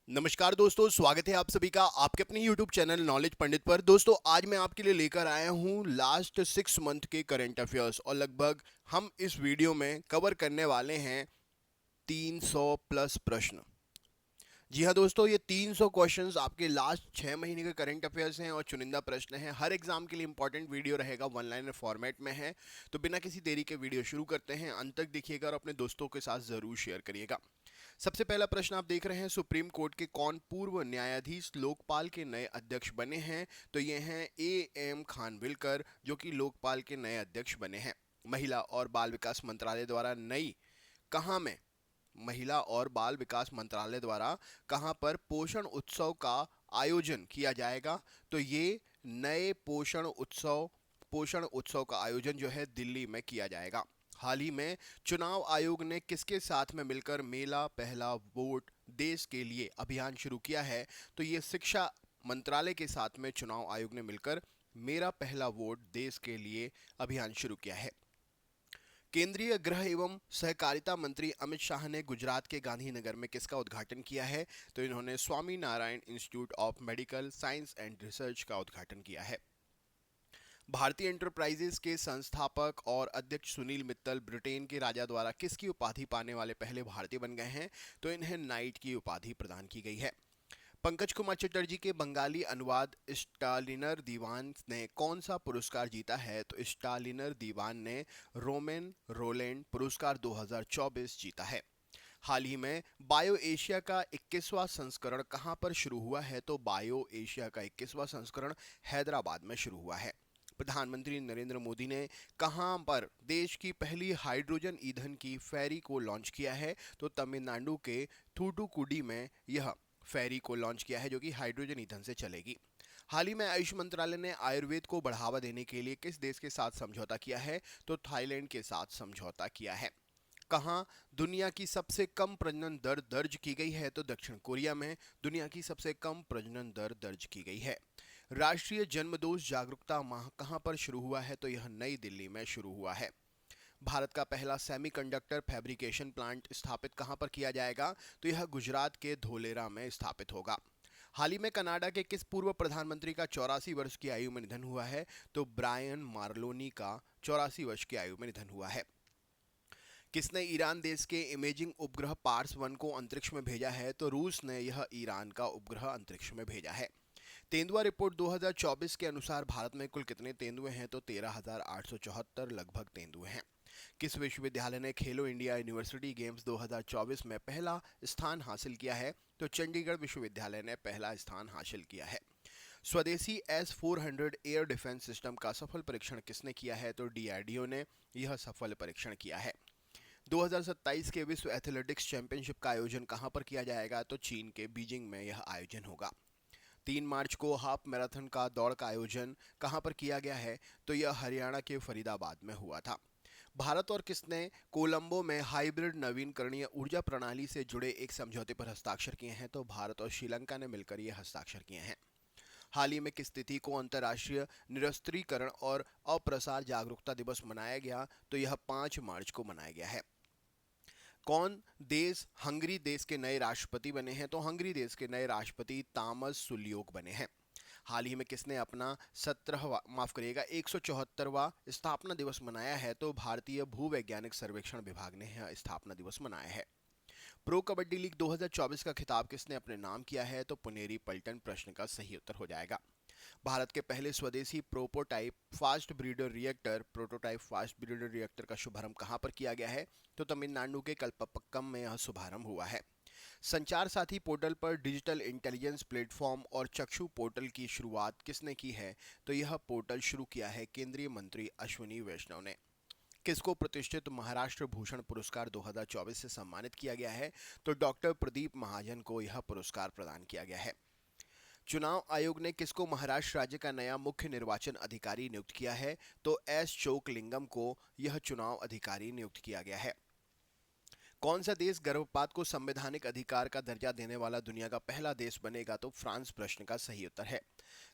नमस्कार दोस्तों, स्वागत है आप सभी का आपके अपने YouTube चैनल नॉलेज पंडित पर। दोस्तों, आज मैं आपके लिए लेकर आया हूं लास्ट 6 मंथ के करंट अफेयर्स और लगभग हम इस वीडियो में कवर करने वाले हैं 300 प्लस प्रश्न। जी हाँ दोस्तों, ये 300 क्वेश्चंस आपके लास्ट 6 महीने के करंट अफेयर्स हैं और चुनिंदा प्रश्न हैं। हर एग्जाम के लिए इंपॉर्टेंट वीडियो रहेगा, वन लाइनर फॉर्मेट में है। तो बिना किसी देरी के वीडियो शुरू करते हैं। अंत तक देखिएगा और अपने दोस्तों के साथ ज़रूर शेयर करिएगा। सबसे पहला प्रश्न आप देख रहे हैं, सुप्रीम कोर्ट के कौन पूर्व न्यायाधीश लोकपाल के नए अध्यक्ष बने हैं? तो ये हैं A.M. खानविलकर, जो कि लोकपाल के नए अध्यक्ष बने हैं। महिला और बाल विकास मंत्रालय द्वारा नई कहाँ में महिला और बाल विकास मंत्रालय द्वारा कहां पर पोषण उत्सव का आयोजन किया जाएगा? तो ये नए पोषण उत्सव का आयोजन जो है दिल्ली में किया जाएगा। हाल ही में चुनाव आयोग ने किसके साथ में मिलकर मेरा पहला वोट देश के लिए अभियान शुरू किया है? तो ये शिक्षा मंत्रालय के साथ में चुनाव आयोग ने मिलकर मेरा पहला वोट देश के लिए अभियान शुरू किया है। केंद्रीय गृह एवं सहकारिता मंत्री अमित शाह ने गुजरात के गांधीनगर में किसका उद्घाटन किया है? तो इन्होंने Swami Narayan institute of medical science and research का उद्घाटन किया है। भारतीय एंटरप्राइजेस के संस्थापक और अध्यक्ष सुनील मित्तल ब्रिटेन के राजा द्वारा किसकी उपाधि पाने वाले पहले भारतीय बन गए हैं? तो इन्हें नाइट की उपाधि प्रदान की गई है। पंकज कुमार चटर्जी के बंगाली अनुवाद स्टालिनर दीवान ने कौन सा पुरस्कार जीता है? तो स्टालिनर दीवान ने रोमेन रोलैंड पुरस्कार 2024 जीता है। हाल ही में बायो एशिया का 21वां संस्करण कहां पर शुरू हुआ है? तो बायो एशिया का 21वां संस्करण हैदराबाद में शुरू हुआ है। प्रधानमंत्री नरेंद्र मोदी ने कहां पर देश की पहली हाइड्रोजन ईंधन की फेरी को लॉन्च किया है? तो तमिलनाडु के थूथुकुडी में यह फेरी को लॉन्च किया है, जो कि हाइड्रोजन ईंधन से चलेगी। हाल ही में आयुष मंत्रालय ने आयुर्वेद को बढ़ावा देने के लिए किस देश के साथ समझौता किया है? तो थाईलैंड के साथ समझौता किया है। कहाँ दुनिया की सबसे कम प्रजनन दर दर्ज की गई है? तो दक्षिण कोरिया में दुनिया की सबसे कम प्रजनन दर दर्ज की गई है। राष्ट्रीय जन्मदोष जागरूकता माह कहाँ पर शुरू हुआ है? तो यह नई दिल्ली में शुरू हुआ है। भारत का पहला सेमीकंडक्टर फैब्रिकेशन प्लांट स्थापित कहां पर किया जाएगा? तो यह गुजरात के धोलेरा में स्थापित होगा। हाल ही में कनाडा के किस पूर्व प्रधानमंत्री का 84 वर्ष की आयु में निधन हुआ है? तो ब्रायन मार्लोनी का 84 वर्ष की आयु में निधन हुआ है। किसने ईरान देश के इमेजिंग उपग्रह पार्स 1 को अंतरिक्ष में भेजा है? तो रूस ने यह ईरान का उपग्रह अंतरिक्ष में भेजा है। तेंदुआ रिपोर्ट 2024 के अनुसार भारत में कुल कितने तेंदुए हैं? तो 13,874 लगभग तेंदुए हैं। किस विश्वविद्यालय ने खेलो इंडिया यूनिवर्सिटी गेम्स 2024 में पहला स्थान हासिल किया है? तो चंडीगढ़ विश्वविद्यालय ने पहला स्थान हासिल किया है। स्वदेशी S-400 एयर डिफेंस सिस्टम का सफल परीक्षण किसने किया है? तो DRDO ने यह सफल परीक्षण किया है। 2027 के विश्व एथलेटिक्स चैंपियनशिप का आयोजन कहां पर किया जाएगा? तो चीन के बीजिंग में यह आयोजन होगा। 3 मार्च को हाफ मैराथन का दौड़ का आयोजन कहां पर किया गया है? तो यह हरियाणा के फरीदाबाद में हुआ था। भारत और किसने कोलंबो में हाइब्रिड नवीकरणीय ऊर्जा प्रणाली से जुड़े एक समझौते पर हस्ताक्षर किए हैं? तो भारत और श्रीलंका ने मिलकर ये हस्ताक्षर किए हैं। हाल ही में किस तिथि को अंतर्राष्ट्रीय निरस्त्रीकरण और अप्रसार जागरूकता दिवस मनाया गया? तो यह 5 मार्च को मनाया गया है। कौन देश हंगरी देश के नए राष्ट्रपति बने हैं? तो हंगरी देश के नए राष्ट्रपति तामस सुलियोक बने हैं। हाल ही में किसने अपना 174वां स्थापना दिवस मनाया है? तो भारतीय भूवैज्ञानिक सर्वेक्षण विभाग ने यह स्थापना दिवस मनाया है। प्रो कबड्डी लीग 2024 का खिताब किसने अपने नाम किया है? तो पुनेरी पल्टन प्रश्न का सही उत्तर हो जाएगा। भारत के पहले स्वदेशी प्रोटोटाइप फास्ट ब्रीडर रिएक्टर का शुभारंभ कहां पर किया गया है? तो तमिलनाडु के कल्पक्कम में यह शुभारंभ हुआ है। संचार साथी पोर्टल पर डिजिटल इंटेलिजेंस प्लेटफॉर्म और चक्षु पोर्टल की शुरुआत किसने की है? तो यह पोर्टल शुरू किया है केंद्रीय मंत्री अश्विनी वैष्णव ने। किसको प्रतिष्ठित महाराष्ट्र भूषण पुरस्कार 2024 से सम्मानित किया गया है? तो डॉक्टर प्रदीप महाजन को यह पुरस्कार प्रदान किया गया है। चुनाव आयोग ने किसको महाराष्ट्र राज्य का नया मुख्य निर्वाचन अधिकारी नियुक्त किया है? तो S चोकलिंगम को यह चुनाव अधिकारी नियुक्त किया गया है। कौन सा देश गर्भपात को संवैधानिक अधिकार का दर्जा देने वाला दुनिया का पहला देश बनेगा? तो फ्रांस प्रश्न का सही उत्तर है।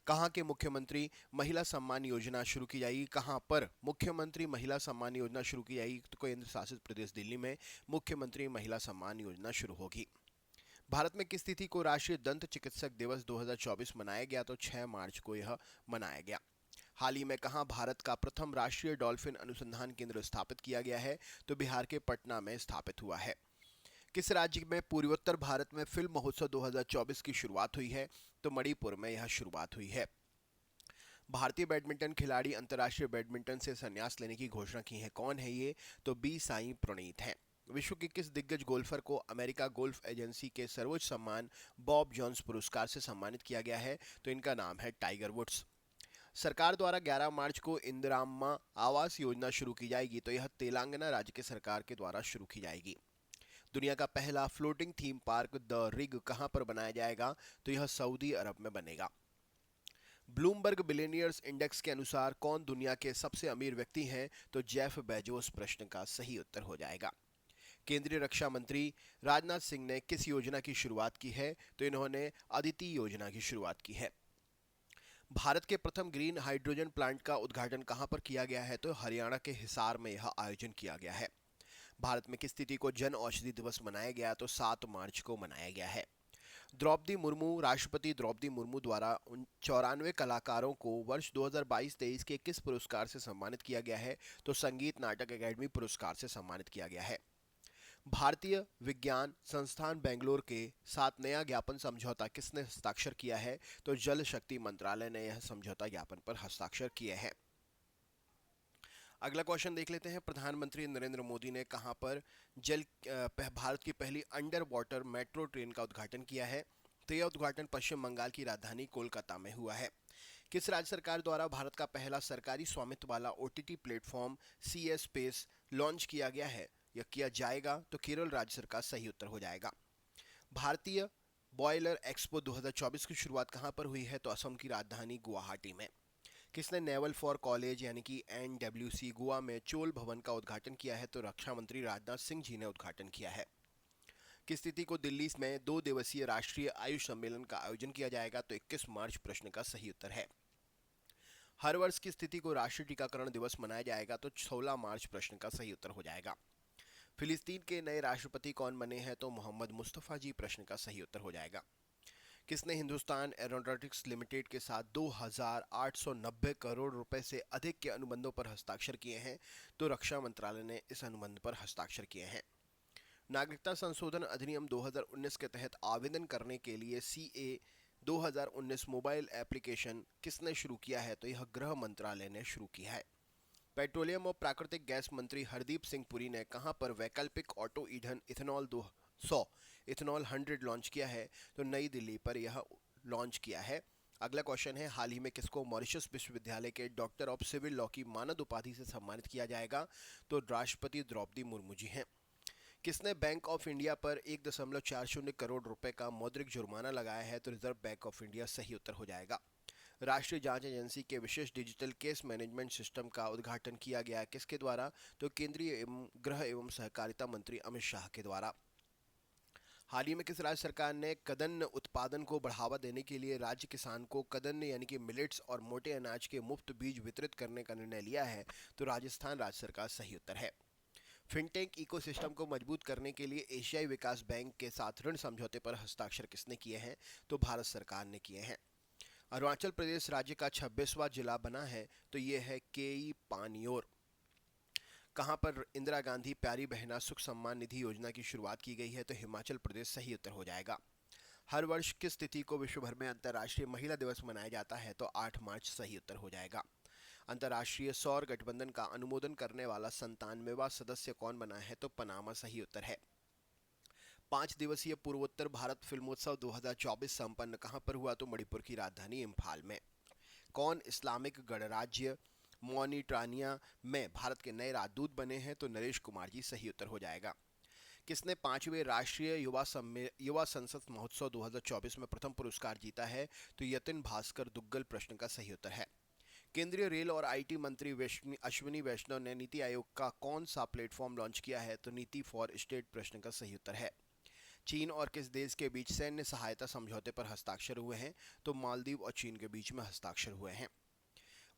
कहां के मुख्यमंत्री महिला सम्मान योजना शुरू की जाएगी? कहां पर मुख्यमंत्री महिला सम्मान योजना शुरू की जाएगी? तो केंद्र शासित प्रदेश दिल्ली में मुख्यमंत्री महिला सम्मान योजना शुरू होगी। भारत में किस तिथि को राष्ट्रीय दंत चिकित्सक दिवस 2024 मनाया गया? तो 6 मार्च को यह मनाया गया। हाल ही में कहां भारत का प्रथम राष्ट्रीय डॉल्फिन अनुसंधान केंद्र स्थापित किया गया है? तो बिहार के पटना में स्थापित हुआ है। किस राज्य में पूर्वोत्तर भारत में फिल्म महोत्सव 2024 की शुरुआत हुई है? तो मणिपुर में यह शुरुआत हुई है। भारतीय बैडमिंटन खिलाड़ी अंतर्राष्ट्रीय बैडमिंटन से संन्यास लेने की घोषणा की है। कौन है ये? तो बी साई प्रणीत हैं। विश्व के किस दिग्गज गोल्फर को अमेरिका गोल्फ एजेंसी के सर्वोच्च सम्मान बॉब जॉन्स पुरस्कार से सम्मानित किया गया है? तो इनका नाम है टाइगर वुड्स। सरकार द्वारा 11 मार्च को इंदिराम्मा आवास योजना शुरू की जाएगी। तो यह तेलंगाना राज्य के सरकार के द्वारा शुरू की जाएगी। दुनिया का पहला floating theme park the rig कहां पर बनाया जाएगा? तो यह सऊदी अरब में बनेगा। ब्लूमबर्ग बिलियनियर्स इंडेक्स के अनुसार कौन दुनिया के सबसे अमीर व्यक्ति हैं? तो जेफ बेजोस प्रश्न का सही उत्तर हो जाएगा। केंद्रीय रक्षा मंत्री राजनाथ सिंह ने किस योजना की शुरुआत की है? तो इन्होंने अदिति योजना की शुरुआत की है। भारत के प्रथम ग्रीन हाइड्रोजन प्लांट का उद्घाटन कहां पर किया गया है? तो हरियाणा के हिसार में यह आयोजन किया गया है। भारत में किस तिथि को जन औषधि दिवस मनाया गया? तो 7 मार्च को मनाया गया है। द्रौपदी मुर्मू राष्ट्रपति द्रौपदी मुर्मू द्वारा उन 94 कलाकारों को वर्ष 2022-23 के किस पुरस्कार से सम्मानित किया गया है? तो संगीत नाटक अकेडमी पुरस्कार से सम्मानित किया गया है। भारतीय विज्ञान संस्थान बेंगलोर के साथ नया ज्ञापन समझौता किसने हस्ताक्षर किया है? तो जल शक्ति मंत्रालय ने यह समझौता ज्ञापन पर हस्ताक्षर किए हैं। अगला क्वेश्चन देख लेते हैं। प्रधानमंत्री नरेंद्र मोदी ने कहां पर भारत की पहली अंडर वाटर मेट्रो ट्रेन का उद्घाटन किया है? तो यह उद्घाटन पश्चिम बंगाल की राजधानी कोलकाता में हुआ है। किस राज्य सरकार द्वारा भारत का पहला सरकारी स्वामित्व वाला OTT platform C S space launch किया गया है या किया जाएगा? तो केरल राज्य सरकार सही उत्तर हो जाएगा। भारतीय बॉयलर एक्सपो 2024 की शुरुआत कहां पर हुई है? तो असम की राजधानी गुवाहाटी में। किसने नेवल फॉर कॉलेज यानी कि NWC गोवा में चोल भवन का उद्घाटन किया है? तो रक्षा मंत्री राजनाथ सिंह जी ने उद्घाटन किया है। किस तिथि को दिल्ली में 2 दिवसीय राष्ट्रीय आयुष सम्मेलन का आयोजन किया जाएगा? तो 21 मार्च प्रश्न का सही उत्तर है। हर वर्ष किस तिथि को राष्ट्रीय टीकाकरण दिवस मनाया जाएगा? तो 16 मार्च प्रश्न का सही उत्तर हो जाएगा। फिलिस्तीन के नए राष्ट्रपति कौन बने हैं? तो मोहम्मद मुस्तफ़ा जी प्रश्न का सही उत्तर हो जाएगा। किसने हिंदुस्तान एरोनॉटिक्स लिमिटेड के साथ 2,890 करोड़ रुपए से अधिक के अनुबंधों पर हस्ताक्षर किए हैं? तो रक्षा मंत्रालय ने इस अनुबंध पर हस्ताक्षर किए हैं। नागरिकता संशोधन अधिनियम 2019 के तहत आवेदन करने के लिए CA 2019 मोबाइल एप्लीकेशन किसने शुरू किया है? तो यह गृह मंत्रालय ने शुरू किया है। पेट्रोलियम और प्राकृतिक गैस मंत्री हरदीप सिंह पुरी ने कहां पर वैकल्पिक ऑटो ईंधन इथेनॉल 200 इथेनॉल 100 लॉन्च किया है? तो नई दिल्ली पर यह लॉन्च किया है। अगला क्वेश्चन है, हाल ही में किसको मॉरिशस विश्वविद्यालय के डॉक्टर ऑफ सिविल लॉ की मानद उपाधि से सम्मानित किया जाएगा? तो राष्ट्रपति द्रौपदी मुर्मू जी हैं। किसने बैंक ऑफ इंडिया पर 1.40 करोड़ रुपए का मौद्रिक जुर्माना लगाया है? तो रिजर्व बैंक ऑफ इंडिया सही उत्तर हो जाएगा। राष्ट्रीय जांच एजेंसी के विशेष डिजिटल केस मैनेजमेंट सिस्टम का उद्घाटन किया गया किसके द्वारा? तो केंद्रीय गृह एवं सहकारिता मंत्री अमित शाह के द्वारा। हाल ही में किस राज्य सरकार ने कदन्न उत्पादन को बढ़ावा देने के लिए राज्य किसान को कदन्न यानी कि मिलेट्स और मोटे अनाज के मुफ्त बीज वितरित करने का निर्णय लिया है? तो राजस्थान राज्य सरकार सही उत्तर है। फिनटेक इकोसिस्टम को मजबूत करने के लिए एशियाई विकास बैंक के साथ ऋण समझौते पर हस्ताक्षर किसने किए हैं? तो भारत सरकार ने किए हैं। अरुणाचल प्रदेश राज्य का 26वां जिला बना है, तो ये है केई पानियोर। कहां पर इंदिरा गांधी प्यारी बहना सुख सम्मान निधि योजना की शुरुआत की गई है? तो हिमाचल प्रदेश सही उत्तर हो जाएगा। हर वर्ष किस तिथि को विश्व भर में अंतर्राष्ट्रीय महिला दिवस मनाया जाता है? तो 8 मार्च सही उत्तर हो जाएगा। अंतर्राष्ट्रीय सौर गठबंधन का अनुमोदन करने वाला 97वां सदस्य कौन बना है? तो पनामा सही उत्तर है। 5 दिवसीय पूर्वोत्तर भारत फिल्मोत्सव 2024 संपन्न कहां पर हुआ? तो मणिपुर की राजधानी इम्फाल में। कौन इस्लामिक गणराज्य मॉनिटानिया में भारत के नए राजदूत बने हैं? तो नरेश कुमार जी सही उत्तर हो जाएगा। किसने 5वें राष्ट्रीय युवा संसद महोत्सव 2024 में प्रथम पुरस्कार जीता है? तो यतिन भास्कर दुग्गल प्रश्न का सही उत्तर है। केंद्रीय रेल और IT मंत्री अश्विनी वैष्णव ने नीति आयोग का कौन सा प्लेटफॉर्म लॉन्च किया है? तो नीति फॉर स्टेट प्रश्न का सही उत्तर है। चीन और किस देश के बीच सैन्य सहायता समझौते पर हस्ताक्षर हुए हैं? तो मालदीव और चीन के बीच में हस्ताक्षर हुए हैं।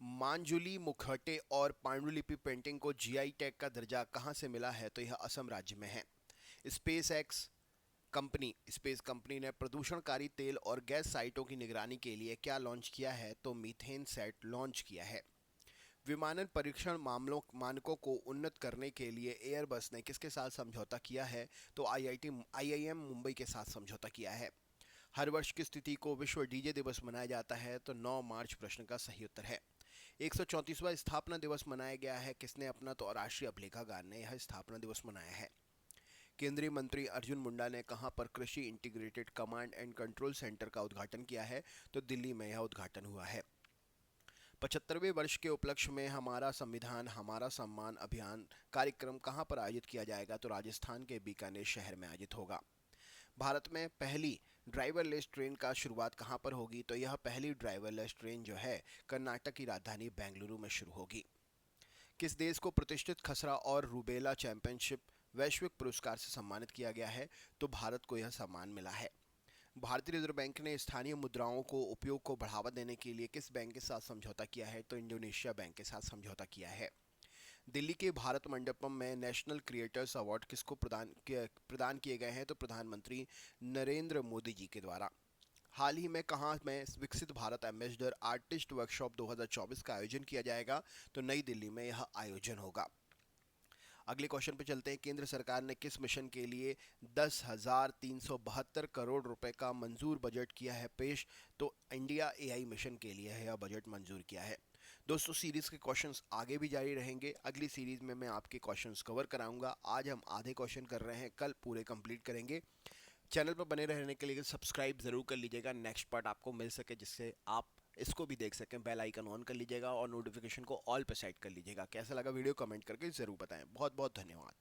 मांजुली मुखौटे और पांडुलिपि पेंटिंग को GI टैग का दर्जा कहां से मिला है? तो यह असम राज्य में है। Space x company space company ने प्रदूषणकारी तेल और गैस साइटों की निगरानी के लिए क्या लॉन्च किया है? तो मीथेन सेट लॉन्च किया है। विमानन परीक्षण मामलों मानकों को उन्नत करने के लिए एयरबस ने किसके साथ समझौता किया है? तो आईआईएम मुंबई के साथ समझौता किया है। हर वर्ष की स्थिति को विश्व डीजे दिवस मनाया जाता है? तो 9 मार्च प्रश्न का सही उत्तर है। 134वां स्थापना दिवस मनाया गया है किसने अपना? तो राष्ट्रीय अभिलेखागार ने यह स्थापना दिवस मनाया है। केंद्रीय मंत्री अर्जुन मुंडा ने कहां पर कृषि integrated command and control centre का उद्घाटन किया है? तो दिल्ली में यह उद्घाटन हुआ है। 75वें वर्ष के उपलक्ष्य में हमारा संविधान हमारा सम्मान अभियान कार्यक्रम कहां पर आयोजित किया जाएगा? तो राजस्थान के बीकानेर शहर में आयोजित होगा। भारत में पहली ड्राइवरलेस ट्रेन का शुरुआत कहां पर होगी? तो यह पहली ड्राइवरलेस ट्रेन जो है कर्नाटक की राजधानी बेंगलुरु में शुरू होगी। किस देश को प्रतिष्ठित खसरा और रूबेला चैंपियनशिप वैश्विक पुरस्कार से सम्मानित किया गया है? तो भारत को यह सम्मान मिला है। भारतीय रिजर्व बैंक ने स्थानीय मुद्राओं को उपयोग को बढ़ावा देने के लिए किस बैंक के साथ समझौता किया है? तो इंडोनेशिया बैंक के साथ समझौता किया है। दिल्ली के भारत मंडपम में नेशनल क्रिएटर्स अवार्ड किसको प्रदान किए गए हैं? तो प्रधानमंत्री नरेंद्र मोदी जी के द्वारा। हाल ही में कहाँ में विकसित भारत एम्बेसडर आर्टिस्ट वर्कशॉप 2024 का आयोजन किया जाएगा? तो नई दिल्ली में यह आयोजन होगा। अगले क्वेश्चन पे चलते हैं। केंद्र सरकार ने किस मिशन के लिए 10,372 करोड़ रुपए का मंजूर बजट किया है पेश? तो इंडिया एआई मिशन के लिए यह बजट मंजूर किया है। दोस्तों, सीरीज के क्वेश्चंस आगे भी जारी रहेंगे। अगली सीरीज में मैं आपके क्वेश्चंस कवर कराऊंगा। आज हम आधे क्वेश्चन कर रहे हैं, कल पूरे कंप्लीट करेंगे। चैनल पर बने रहने के लिए सब्सक्राइब जरूर कर लीजिएगा, नेक्स्ट पार्ट आपको मिल सके, जिससे आप इसको भी देख सकें। बेल आइकन ऑन कर लीजिएगा और नोटिफिकेशन को ऑल पे सेट कर लीजिएगा। कैसा लगा वीडियो कमेंट करके ज़रूर बताएं। बहुत बहुत धन्यवाद।